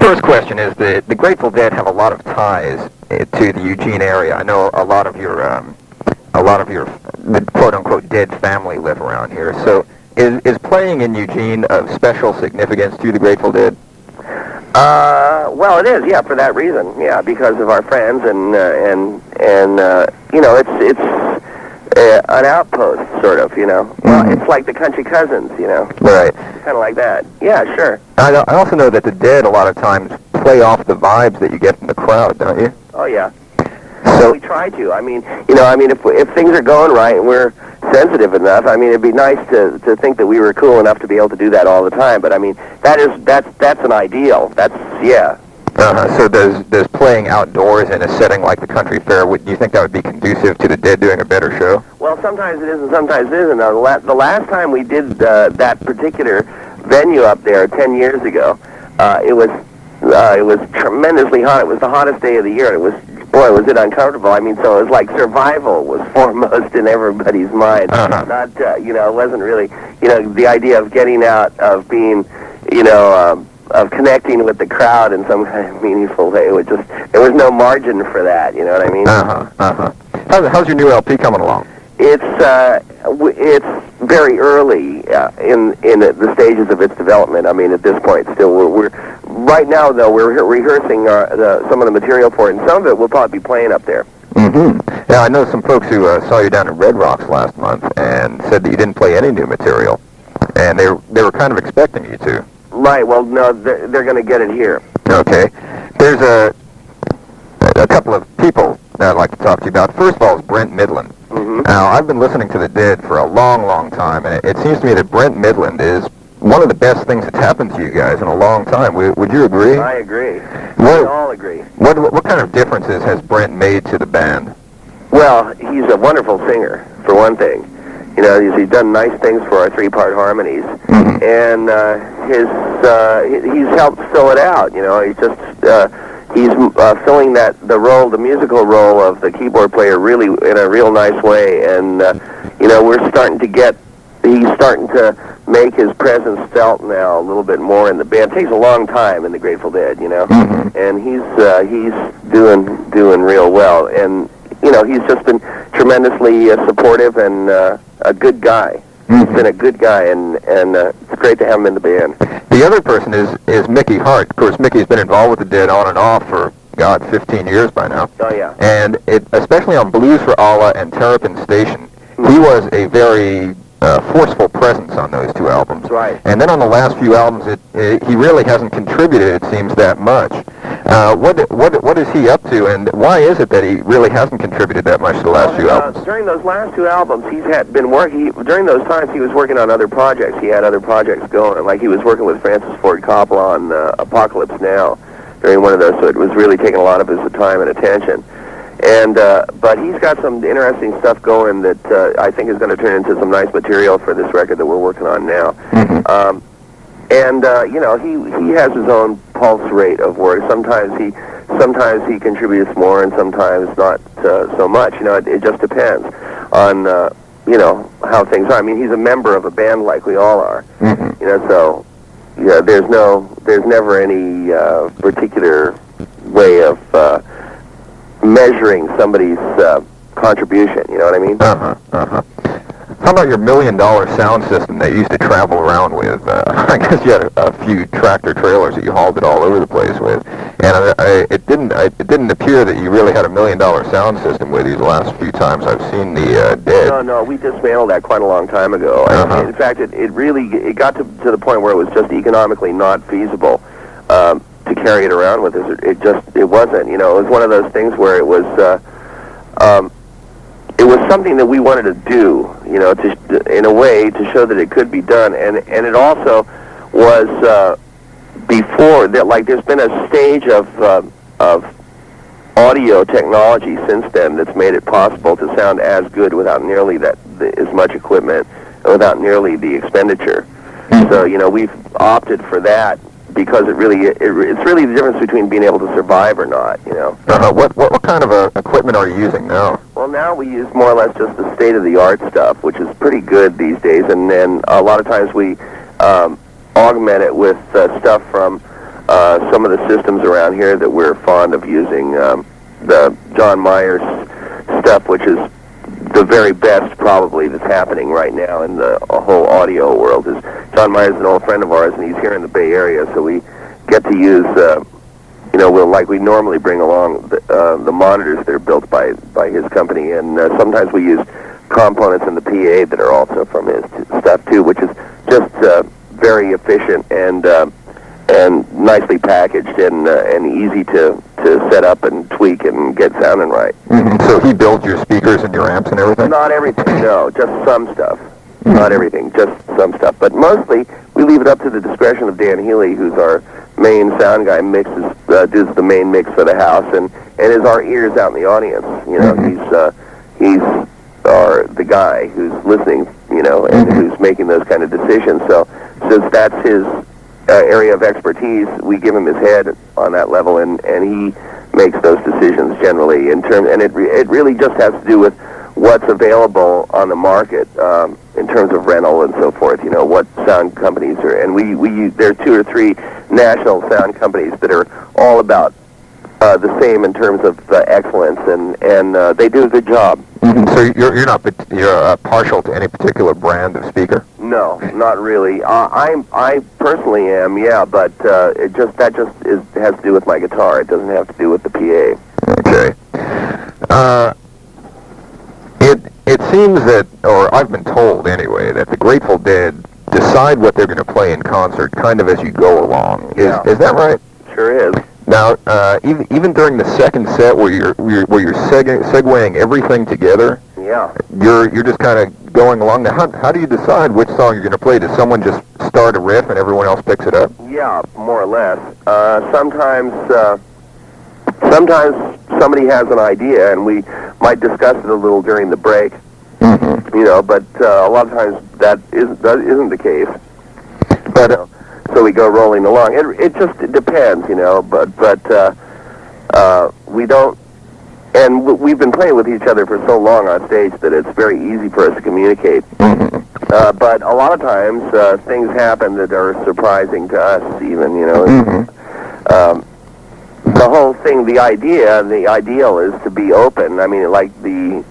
First question is the Grateful Dead have a lot of ties to the Eugene area. I know a lot of your the quote-unquote dead family live around here. So is playing in Eugene of special significance to the Grateful Dead? Well, it is, yeah, for that reason, yeah, because of our friends and you know, it's an outpost, sort of, you know. Well, it's like the Country Cousins, you know. Right. Kind of like that. Yeah, sure. I also know that the Dead a lot of times play off the vibes that you get from the crowd, don't you? Oh, yeah. So we try to. I mean, you know, if things are going right and we're sensitive enough, I mean, it'd be nice to think that we were cool enough to be able to do that all the time. But I mean, that's an ideal. That's, yeah. So does playing outdoors in a setting like the country fair, do you think that would be conducive to the Dead doing a better show? Well, sometimes it is and sometimes it isn't. The last time we did that particular venue up there 10 years ago, it was tremendously hot. It was the hottest day of the year. It was, boy, was it uncomfortable. I mean, so it was like survival was foremost in everybody's mind. Not, you know, it wasn't really, you know, the idea of getting out, of being, you know, of connecting with the crowd in some kind of meaningful way. It was just, there was no margin for that, you know what I mean? How's your new LP coming along? It's very early in the stages of its development. I mean, at this point, still we're right now though we're rehearsing some of the material for it, and some of it we'll probably be playing up there. Yeah, I know some folks who saw you down at Red Rocks last month and said that you didn't play any new material, and they were kind of expecting you to. Right. Well, no, they're going to get it here. Okay. There's a couple of people that I'd like to talk to you about. First of all is Brent Midland. Now, I've been listening to the Dead for a long, long time, and it seems to me that Brent Midland is one of the best things that's happened to you guys in a long time. Would you agree? I agree. We all agree. What kind of differences has Brent made to the band? Well, he's a wonderful singer, for one thing. You know, he's done nice things for our three-part harmonies, and he's helped fill it out. You know, he's just he's filling the musical role of the keyboard player really in a real nice way, and you know, he's starting to make his presence felt now a little bit more in the band. It takes a long time in the Grateful Dead, you know, and he's doing real well, and you know, he's just been tremendously supportive and a good guy. He's been a good guy, and it's great to have him in the band. The other person is Mickey Hart. Of course, Mickey's been involved with the Dead on and off for, 15 years by now. Oh, yeah. And especially on Blues for Allah and Terrapin Station, he was a very forceful presence on those two albums. Right. And then on the last few albums, he really hasn't contributed, it seems, that much. What is he up to, and why is it that he really hasn't contributed that much to the last few albums? During those last two albums, been working. During those times, he was working on other projects. He had other projects going, like he was working with Francis Ford Coppola on Apocalypse Now during one of those. So it was really taking a lot of his time and attention. And but he's got some interesting stuff going that I think is going to turn into some nice material for this record that we're working on now. And you know, he has his own pulse rate of work. Sometimes he contributes more, and sometimes not so much. You know, it just depends on you know, how things are. I mean, he's a member of a band like we all are. You know, so yeah, there's never any particular way of measuring somebody's contribution. You know what I mean? How about your $1 million sound system that you used to travel around with? I guess you had a few tractor trailers that you hauled it all over the place with, and it didn't appear that you really had a $1 million sound system with you the last few times I've seen the Dead. No, we dismantled that quite a long time ago. In fact, it got to the point where it was just economically not feasible to carry it around with us. It wasn't. You know, it was one of those things where it was something that we wanted to do, you know, in a way to show that it could be done, and it also was before that. Like, there's been a stage of audio technology since then that's made it possible to sound as good without nearly as much equipment, without nearly the expenditure. So, you know, we've opted for that because it's really the difference between being able to survive or not, you know. What kind of equipment are you using now? Well, now we use more or less just the state-of-the-art stuff, which is pretty good these days, and then a lot of times we augment it with stuff from some of the systems around here that we're fond of using. The John Myers stuff, which is the very best probably that's happening right now in the whole audio world. Is John Myers is an old friend of ours, and he's here in the Bay Area, so we get to use, we normally bring along the monitors that are built by his company, and sometimes we use components in the PA that are also from his stuff too, which is just very efficient and nicely packaged and easy to set up and tweak and get sounding right. Mm-hmm. So he built your speakers and your amps and everything? Not everything, no, just some stuff. Not everything, just some stuff. But mostly, we leave it up to the discretion of Dan Healy, who's our main sound guy, does the main mix for the house, and is our ears out in the audience. You know, he's the guy who's listening, and who's making those kind of decisions. So since that's his area of expertise, we give him his head on that level, and he makes those decisions generally and it really just has to do with what's available on the market in terms of rental and so forth. What sound companies are, and there are 2 or 3 national sound companies that are all about the same in terms of excellence, and they do a good job. Mm-hmm. So you're partial to any particular brand of speaker? No, not really. I personally am, yeah, but that has to do with my guitar. It doesn't have to do with the PA. Okay. It seems that, or I've been told anyway, that the Grateful Dead decide what they're going to play in concert kind of as you go along. Is that right? Sure is. Now, even during the second set, where you're segueing everything together, yeah, you're just kind of going along. Now, how do you decide which song you're going to play? Does someone just start a riff and everyone else picks it up? Yeah, more or less. Sometimes somebody has an idea, and we might discuss it a little during the break. Mm-hmm. But a lot of times that isn't the case. But. So we go rolling along. It just depends, but we don't, and we've been playing with each other for so long on stage that it's very easy for us to communicate. Mm-hmm. But a lot of times things happen that are surprising to us even, Mm-hmm. The whole thing, the ideal is to be open. I mean, like the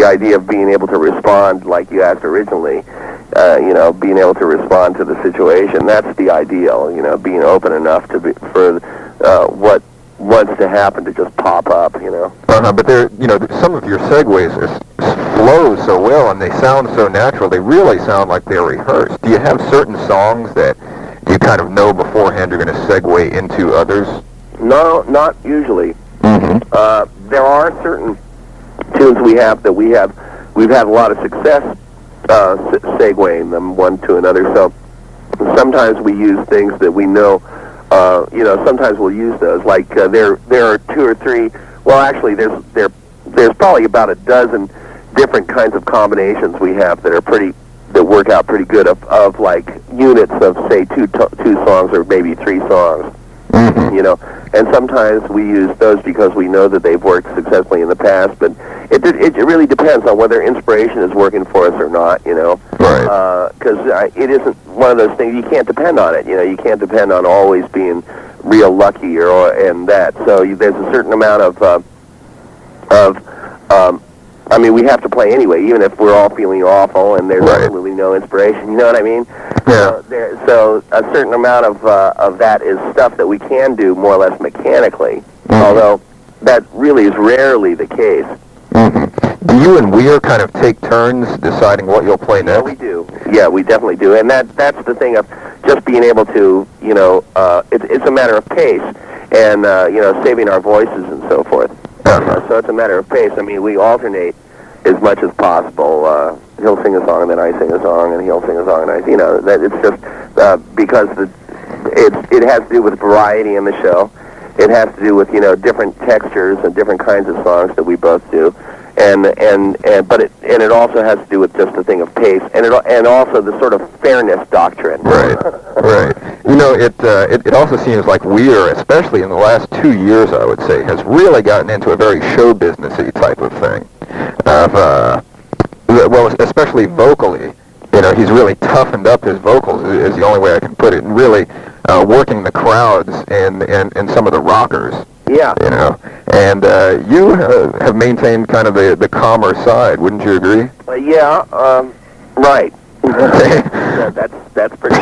idea of being able to respond like you asked originally, being able to respond to the situation. That's the ideal, being open enough for what wants to happen to just pop up, But some of your segues flow so well and they sound so natural. They really sound like they're rehearsed. Do you have certain songs that you kind of know beforehand you're going to segue into others? No, not usually. Mm-hmm. There are certain tunes we've had a lot of success segueing them one to another. So sometimes we use things that we know. Sometimes we'll use those. Like there are 2 or 3. Well, actually, there's probably about a dozen different kinds of combinations we have that work out pretty good of like units of say two songs or maybe 3 songs. Mm-hmm. And sometimes we use those because we know that they've worked successfully in the past, but it really depends on whether inspiration is working for us or not, Right. Because it isn't one of those things, you can't depend on it, you can't depend on always being real lucky and that, so there's a certain amount we have to play anyway, even if we're all feeling awful and there's absolutely no inspiration, you know what I mean? Yeah. So a certain amount of that is stuff that we can do more or less mechanically, although that really is rarely the case. Mm-hmm. Do you and Weir kind of take turns deciding what you'll play next? Yeah, we do. Yeah, we definitely do, and that's the thing of just being able to, it's a matter of pace and saving our voices and so forth. So it's a matter of pace. I mean, we alternate as much as possible. He'll sing a song and then I sing a song, and he'll sing a song and I, that it's just because it has to do with variety in the show. It has to do with different textures and different kinds of songs that we both do, but it also has to do with just the thing of pace and also the sort of fairness doctrine. Right, right. It also seems like Weir, especially in the last 2 years, I would say, has really gotten into a very show businessy type of thing. Especially vocally, he's really toughened up his vocals. Is the only way I can put it. And really, working the crowds and some of the rockers. Yeah. You know, and you have maintained kind of the calmer side, wouldn't you agree? Yeah. Right. Yeah, that's pretty.